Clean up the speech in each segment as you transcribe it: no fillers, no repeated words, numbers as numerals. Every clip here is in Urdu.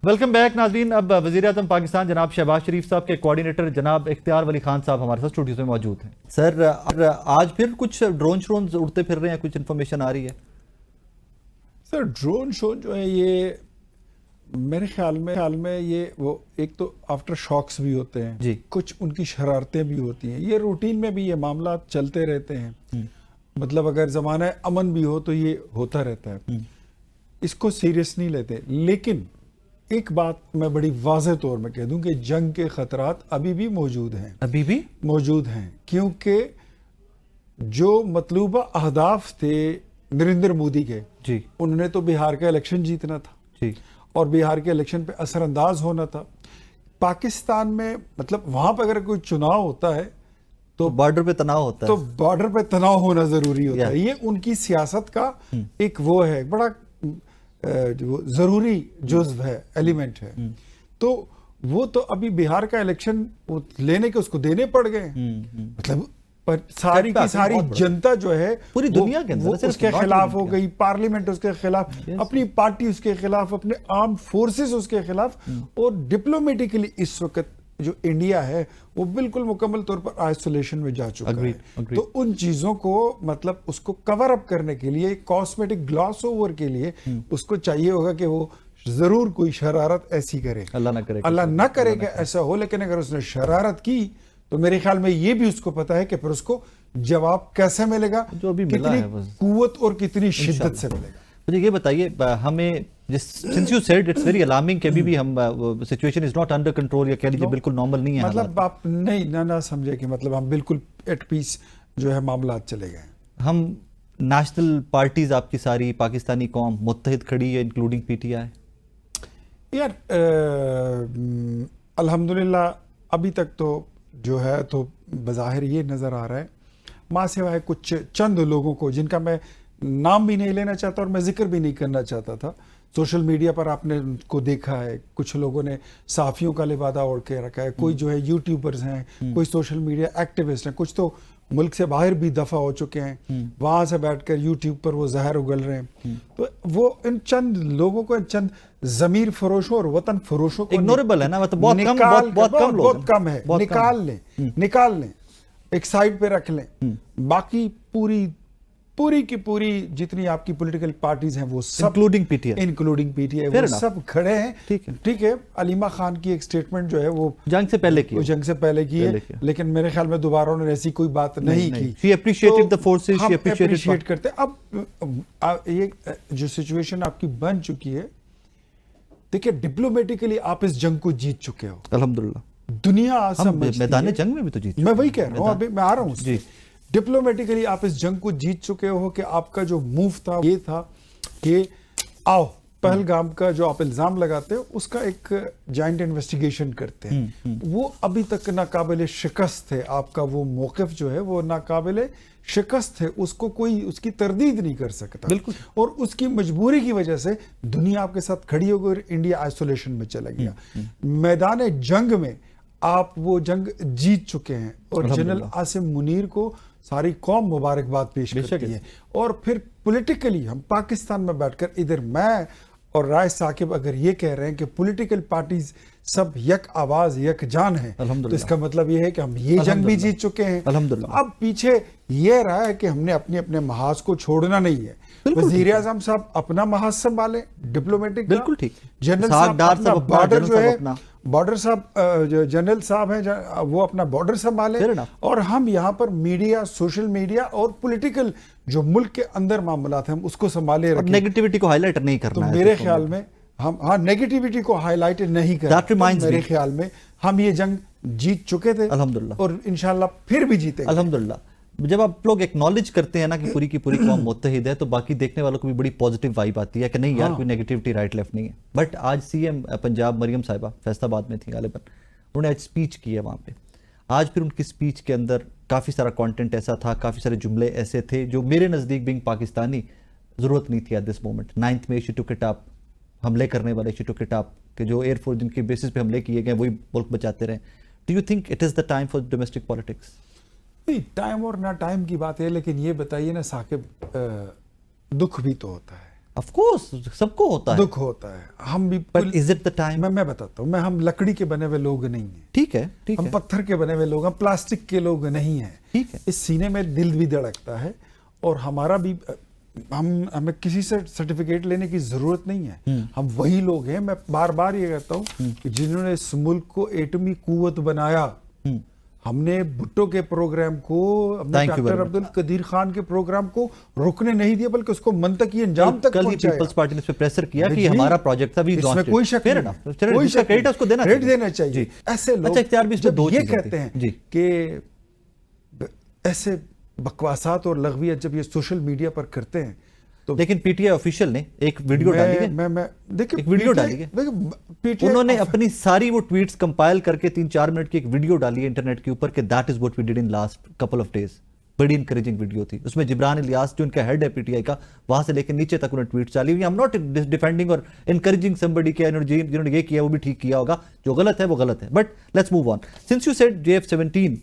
ویلکم بیک ناظرین. اب وزیر اعظم پاکستان جناب شہباز شریف صاحب کے کوارڈینیٹر جناب اختیار ولی خان صاحب ہمارے ساتھ اسٹوڈیو میں موجود ہیں. سر آج پھر کچھ ڈرون اڑتے پھر رہے ہیں, کچھ انفارمیشن آ رہی ہے؟ سر ڈرون شو جو ہے یہ میرے خیال میں یہ وہ ایک تو آفٹر شاکس بھی ہوتے ہیں جی, کچھ ان کی شرارتیں بھی ہوتی ہیں. یہ روٹین میں بھی یہ معاملات چلتے رہتے ہیں. مطلب اگر زمانہ امن بھی ہو تو یہ ہوتا رہتا ہے, اس کو سیریس نہیں لیتے. لیکن ایک بات میں بڑی واضح طور میں کہہ دوں کہ جنگ کے خطرات ابھی بھی موجود ہیں, کیونکہ جو مطلوبہ اہداف تھے نریندر مودی کے, جی, انہوں نے تو بہار کا الیکشن جیتنا تھا, جی, اور بہار کے الیکشن پہ اثر انداز ہونا تھا. پاکستان میں مطلب وہاں پہ اگر کوئی چناؤ ہوتا ہے تو بارڈر پہ تناؤ ہوتا ہے, تو بارڈر پہ تناؤ ہونا ضروری ہوتا ہے. یہ ان کی سیاست کا ایک وہ ہے, بڑا ضروری جزو ہے, ایلیمنٹ ہے. تو وہ تو ابھی بہار کا الیکشن لینے کے اس کو دینے پڑ گئے. مطلب ساری کی ساری جنتا جو ہے پوری دنیا کے اندر اس کے خلاف ہو گئی, پارلیمنٹ اس کے خلاف, اپنی پارٹی اس کے خلاف, اپنے آرم فورسز اس کے خلاف. اور ڈپلومیٹکلی اس وقت جو انڈیا ہے وہ بالکل مکمل طور پر آئسولیشن میں جا چکا ہے. تو ان چیزوں کو مطلب اس کو کور اپ کرنے کے لیے, کاسمیٹک گلاس اوور کے لیے اس کو چاہیے ہوگا کہ وہ ضرور کوئی شرارت ایسی کرے. اللہ نہ کرے کہ ایسا ہو, لیکن اگر اس نے شرارت کی تو میرے خیال میں یہ بھی اس کو پتا ہے کہ پھر اس کو جواب کیسے ملے گا, کتنی قوت اور کتنی شدت سے ملے گا. مجھے یہ بتائیے, ہمیں since you said it's very alarming کہ ابھی بھی ہم situation is not under control, یا کہہ لیجیے بالکل نارمل نہیں ہے, مطلب آپ نہ سمجھے کہ مطلب ہم بالکل ایٹ پیس جو ہے معاملات چلے گئے. ہم نیشنل پارٹیز آپ کی ساری پاکستانی قوم متحد کھڑی ہے انکلوڈنگ پی ٹی آئی؟ یار الحمدللہ ابھی تک تو جو ہے تو بظاہر یہ نظر آ رہا ہے, ماں سوائے کچھ چند لوگوں کو جن کا میں نام بھی نہیں لینا چاہتا اور میں ذکر بھی نہیں کرنا چاہتا تھا. سوشل میڈیا پر آپ نے کو دیکھا ہے, کچھ لوگوں نے صحافیوں کا لبادہ اوڑھ کے رکھا ہے, کوئی جو ہے یوٹیوبرز ہیں, کوئی سوشل میڈیا ایکٹیوسٹ ہیں, کچھ تو ملک سے باہر بھی دفع ہو چکے ہیں, وہاں سے بیٹھ کر یوٹیوب پر وہ زہر اگل رہے ہیں. تو وہ ان چند لوگوں کو, ان چند ضمیر فروشوں اور وطن فروشوں کو اگنوریبل ہے نا, مطلب بہت کم ہے, نکال لیں, ایک سائڈ پہ رکھ لیں. باقی پوری کی پوری جتنی آپ کی پولیٹیکل پارٹیز ہیں وہ سب انکلوڈنگ پی ٹی آئی وہ سب کھڑے ہیں. ٹھیک ہے, علیمہ خان کی ایک سٹیٹمنٹ جو ہے وہ جنگ سے پہلے کی ہے, لیکن میرے خیال میں دوبارہ انہوں نے ایسی کوئی بات نہیں کی. She appreciated the forces, she appreciated کرتے. اب یہ جو سچویشن آپ کی بن چکی ہے, دیکھیں ڈپلومیٹکلی آپ اس جنگ کو جیت چکے ہو الحمدللہ. دنیا میدان جنگ میں بھی تو جیت, میں وہی کہہ رہا ہوں, ابھی میں آ رہا ہوں. ڈپلومیٹکلی آپ اس جنگ کو جیت چکے ہو کہ آپ کا جو موو تھا یہ تھا کہ آؤ پہلگام کا جو آپ الزام لگاتے ہو اس کا ایک جائنٹ انویسٹیگیشن کرتے ہیں. وہ ابھی تک ناقابل شکست ہے, آپ کا وہ موقف جو ہے وہ ناقابل شکست ہے, اس کو کوئی اس کی تردید نہیں کر سکتا. بالکل. اور اس کی مجبوری کی وجہ سے دنیا آپ کے ساتھ کھڑی ہو گئی اور انڈیا آئسولیشن میں چلا گیا. میدان جنگ میں آپ وہ جنگ جیت چکے ہیں, اور جنرل عاصم منیر کو ساری قوم مبارکباد پیش کرتی ہے. اور پھر پولیٹیکلی ہم پاکستان میں بیٹھ کر ادھر میں اور رائے ثاقب اگر یہ کہہ رہے ہیں کہ پولیٹیکل پارٹیز سب یک آواز یک جان ہیں, تو اس کا مطلب یہ ہے کہ ہم یہ جنگ بھی جیت چکے ہیں. اب پیچھے یہ رہا ہے کہ ہم نے اپنے محاذ کو چھوڑنا نہیں ہے. وزیر اعظم صاحب اپنا محاذ سنبھالیں ڈپلومیٹک, بالکل ٹھیک. جنرل صاحب اپنا بارڈر جو ہے, بارڈر صاحب جنرل صاحب ہیں وہ اپنا بارڈر سنبھالیں, اور ہم یہاں پر میڈیا, سوشل میڈیا اور پولیٹیکل جو ملک کے اندر معاملات ہیں ہم اس کو سنبھالے رکھیں. نیگیٹیوٹی کو ہائی لائٹ نہیں کرنا ہے. تو میرے خیال میں ہم نیگیٹیوٹی کو ہائی لائٹ نہیں کرنا. میرے خیال میں ہم یہ جنگ جیت چکے تھے الحمدللہ, اور انشاءاللہ پھر بھی جیتے الحمدللہ. جب آپ لوگ ایکنالج کرتے ہیں نا کہ پوری کی پوری قوم متحد ہے, تو باقی دیکھنے والوں کو بھی بڑی پازیٹیو وائب آتی ہے کہ نہیں یار کوئی نیگیٹیوٹی رائٹ لیفٹ نہیں ہے. بٹ آج سی ایم پنجاب مریم صاحبہ فیصل آباد میں تھی غالباً, انہوں نے آج اسپیچ کی ہے وہاں پہ. آج پھر ان کی اسپیچ کے اندر کافی سارا کانٹینٹ ایسا تھا, کافی سارے جملے ایسے تھے جو میرے نزدیک بینگ پاکستانی ضرورت نہیں تھی ایٹ دس مومنٹ. 9th میں شی ٹوک اٹ اپ, حملے کرنے والے شی ٹوک اٹ اپ, کہ جو ایئر فورس جن کے بیسس پہ حملے کیے گئے وہی ملک بچاتے رہے. Do you think it is the time for domestic politics? نہیں, ٹائم اور نہ ٹائم کی بات ہے, لیکن یہ بتائیے نا ثاقب, دکھ بھی تو ہوتا ہے. آف کورس سب کو ہوتا ہے, دکھ ہوتا ہے. ہم بھی but is it the time? میں بتاتا ہوں, ہم لکڑی کے بنے ہوئے لوگ نہیں ہیں, ٹھیک ہے, ٹھیک ہم ہے, پتھر کے بنے ہوئے لوگ ہیں, پلاسٹک کے لوگ نہیں ہیں. ٹھیک ہے. اس سینے میں دل بھی دھڑکتا ہے, اور ہمارا بھی ہمیں کسی سے سرٹیفکیٹ لینے کی ضرورت نہیں ہے. ہم وہی لوگ ہیں, میں بار بار یہ کہتا ہوں کہ جنہوں نے اس ملک کو ایٹمی قوت بنایا. ہم نے بھٹو کے پروگرام کو, ہم نے ڈاکٹر عبد القدیر خان کے پروگرام کو رکنے نہیں دیا, بلکہ اس کو منطقی انجام تک پہنچایا. پیپلز پارٹی نے اس پہ پریشر کیا کہ ہمارا پروجیکٹ تھا, اس میں کوئی شک نہیں, کوئی شک نہیں, اس کو کریڈٹ دینا چاہیے. ایسے لوگ جب یہ کہتے ہیں کہ ایسے بکواسات اور لغویات جب یہ سوشل میڈیا پر کرتے ہیں, لیکن پی ٹی آئی آفیشیل نے ایک ویڈیو ڈالی ہے, ایک ویڈیو ڈالی ہے, انہوں نے اپنی ساری وہ ٹویٹس کمپائل کر کے 3-4 منٹ کی ایک ویڈیو ڈالی ہے انٹرنیٹ کے اوپر کہ that is what we did in last couple of days. بڑی انکریجنگ ویڈیو تھی, اس میں جبران الیاس جو ان کا ہیڈ ہے پی ٹی آئی کا, وہاں سے لے کے نیچے تک انہوں نے ٹویٹس ڈالی ہوئی. ایم ناٹ ڈیفینڈنگ اور انکریجنگ سمبڈی کہ جنہوں نے یہ کیا وہ بھی ٹھیک کیا ہوگا, جو غلط ہے وہ غلط ہے. But let's move on. Since you said JF-17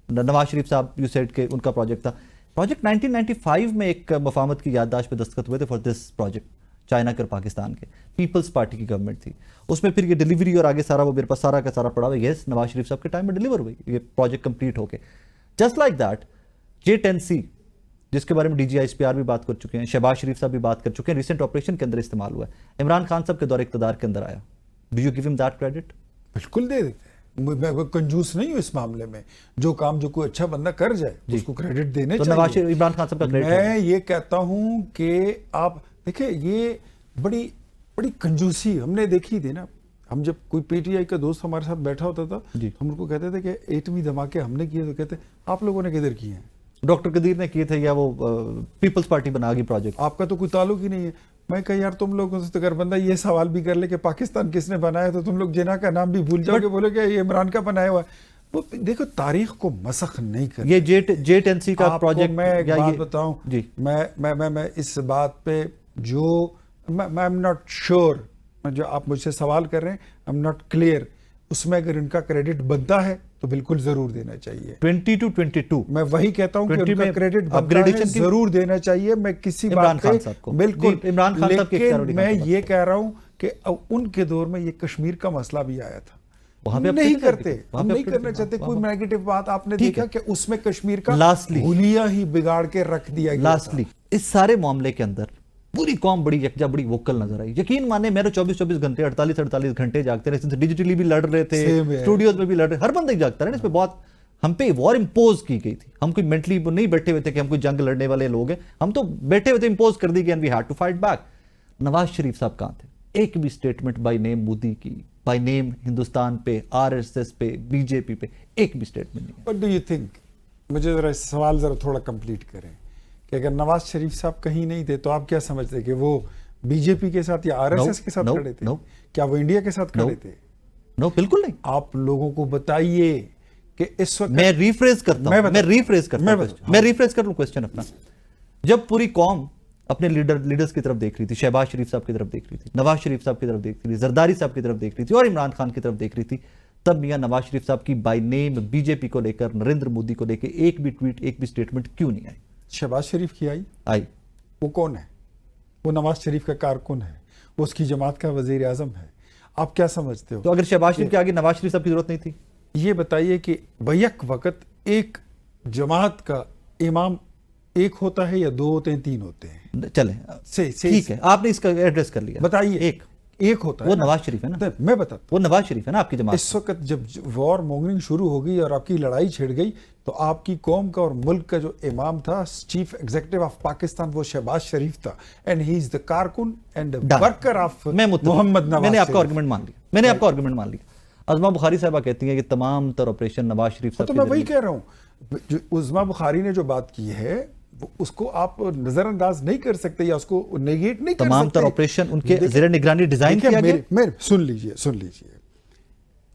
نواز شریف صاحب, یو سیڈ کہ ان کا پروجیکٹ تھا. پروجیکٹ 1995 میں ایک مفاہمت کی یادداشت پہ دستخط ہوئے تھے فار دس پروجیکٹ, چائنا اور پاکستان کے. پیپلز پارٹی کی گورنمنٹ تھی, اس میں پھر یہ ڈیلیوری اور آگے سارا وہ میرے پاس سارا کا سارا پڑا ہوا. یس, نواز شریف صاحب کے ٹائم میں ڈیلیور ہوئی یہ پروجیکٹ کمپلیٹ ہو کے. جسٹ لائک دیٹ J-10C جس کے بارے میں DGI-SPR بھی بات کر چکے ہیں, شہباز شریف صاحب بھی بات کر چکے ہیں, ریسنٹ آپریشن کے اندر استعمال ہوا ہے, عمران خان صاحب کے دور اقتدار کے اندر آیا. ڈو یو گیو ہم دیٹ کریڈٹ؟ بالکل دے دیتے ہیں, میں کوئی کنجوس نہیں ہوں اس معاملے میں. جو کام جو کوئی اچھا بندہ کر جائے اس کو کریڈٹ دینے چاہیے. عمران خان صاحب کا کریڈٹ میں یہ کہتا ہوں کہ آپ دیکھیں, یہ بڑی بڑی کنجوسی ہم نے دیکھی تھی نا. ہم جب کوئی پی ٹی آئی کا دوست ہمارے ساتھ بیٹھا ہوتا تھا, ہم ان کو کہتے تھے کہ ایٹمی دھماکے ہم نے کیے, تو کہتے آپ لوگوں نے کدھر کیے ہیں؟ ڈاکٹر قدیر نے کیے تھے, یا وہ پیپلز پارٹی بنا گئی پروجیکٹ. آپ کا تو کوئی تعلق ہی نہیں ہے. میں کہا یار تم لوگوں سے اگر بندہ یہ سوال بھی کر لے کہ پاکستان کس نے بنایا, تو تم لوگ جناح کا نام بھی بھول جاؤ گے, بولے کہ یہ عمران کا بنایا ہوا ہے. وہ دیکھو تاریخ کو مسخ نہیں کرتے. یہ J-10C کا پروجیکٹ, میں ایک بات بتاؤں, میں اس بات پہ جو میں ایم ناٹ شیور, جو آپ مجھ سے سوال کر رہے ہیں ایم ناٹ کلیئر, اس میں اگر ان کا کریڈٹ بنتا ہے تو بالکل ضرور دینا چاہیے. 2022 میں وہی کہتا ہوں کہ ان کا کریڈٹ بنتا ہے, ضرور دینا چاہیے. میں کسی بات پہ بالکل, لیکن میں یہ کہہ رہا ہوں کہ ان کے دور میں یہ کشمیر کا مسئلہ بھی آیا تھا, نہیں کرتے, ہم نہیں کرنا چاہتے. کوئی نیگیٹو بات آپ نے دیکھا کہ اس میں کشمیر کا حلیہ ہی بگاڑ کے رکھ دیا گیا. لاسٹلی اس سارے معاملے کے اندر پوری قوم بڑی یکجا, بڑی ووکل نظر آئی. یقین مانے میرے 24 گھنٹے 48 گھنٹے جاگتے رہے, ڈیجیٹلی بھی لڑ رہے تھے, اسٹوڈیوز میں بھی لڑ رہے, ہر بندہ ہی جاگتا رہے. اس پہ بہت ہم پہ وار امپوز کی گئی تھی. ہم کوئی مینٹلی نہیں بیٹھے ہوئے تھے کہ ہم کوئی جنگ لڑنے والے لوگ ہیں, ہم تو بیٹھے ہوئے تھے, امپوز کر دی گئی, and we had to fight back. Nawaz Sharif صاحب کہاں تھے؟ ایک بھی سٹیٹمنٹ بائی نیم مودی کی, بائی نیم ہندوستان پہ, RSS پہ, BJP پہ, ایک بھی سٹیٹمنٹ نہیں. What do you think? مجھے ذرا سوال ذرا تھوڑا کمپلیٹ کریں کہ اگر نواز شریف صاحب کہیں نہیں تھے تو آپ کیا سمجھتے کہ وہ BJP کے ساتھ یا RSS کے ساتھ کھڑے تھے؟ کیا وہ انڈیا کے ساتھ کھڑے تھے؟ نو, بالکل نہیں. آپ لوگوں کو بتائیے کہ اس وقت میں ریفریز کرتا ہوں, میں ریفریز کر لوں کوسچن اپنا. جب پوری قوم اپنے لیڈرز کی طرف دیکھ رہی تھی, شہباز شریف صاحب کی طرف دیکھ رہی تھی, نواز شریف صاحب کی طرف دیکھ رہی تھی, زرداری صاحب کی طرف دیکھ رہی تھی, اور عمران خان کی طرف دیکھ رہی تھی, تب میاں نواز شریف صاحب کی بائی نیم BJP کو لے کر, نریندر مودی کو لے کے ایک بھی ٹویٹ, ایک بھی سٹیٹمنٹ کیوں نہیں آئی؟ شہباز شریف کی آئی. وہ کون ہے؟ وہ نواز شریف کا کارکن ہے, وہ اس کی جماعت کا وزیر اعظم ہے. آپ کیا سمجھتے ہو؟ تو اگر شہباز شریف کے آگے نواز شریف صاحب کی ضرورت نہیں تھی؟ یہ بتائیے کہ بیک وقت ایک جماعت کا امام ایک ہوتا ہے یا دو ہوتے ہیں, تین ہوتے ہیں؟ چلیں ٹھیک ہے, آپ نے اس کا ایڈریس کر لیا. بتائیے. ایک ہوتا ہے, وہ نواز شریف ہے نا. میں بتاتا ہوں, وہ نواز شریف ہے نا آپ کی جماعت. اس وقت جب وار مونگنگ شروع ہو گئی اور آپ کی لڑائی چھڑ گئی, تو آپ کی قوم کا اور ملک کا جو امام تھا, چیف ایگزیکٹو آف پاکستان, وہ شہباز شریف تھا, اینڈ ہی از دا کارکن اینڈ ورکر آف محمد نواز. میں نے آپ کا آرگومنٹ مان لیا. عظما بخاری صاحبہ کہتی ہیں کہ تمام تر آپریشن نواز شریف صاحب. تو میں وہی کہہ رہا ہوں, عظما بخاری نے جو بات کی ہے اس کو آپ نظر انداز نہیں کر سکتے یا اس کو نیگیٹ نہیں کر سکتے. تمام تر آپریشن ان کے زیر نگرانی ڈیزائن کیا گیا. سن لیجئے,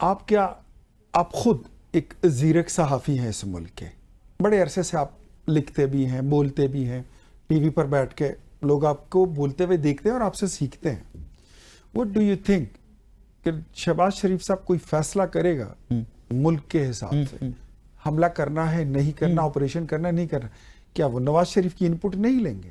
آپ خود ایک زیرک صحافی ہیں اس ملک کے, بڑے عرصے سے آپ لکھتے بھی ہیں, بولتے بھی ہیں, ٹی وی پر بیٹھ کے لوگ آپ کو بولتے ہوئے دیکھتے ہیں اور آپ سے سیکھتے ہیں. What do you think کہ شہباز شریف صاحب کوئی فیصلہ کرے گا ملک کے حساب سے, حملہ کرنا ہے نہیں کرنا, آپریشن کرنا نہیں کرنا, کیا وہ نواز شریف کی انپٹ نہیں لیں گے؟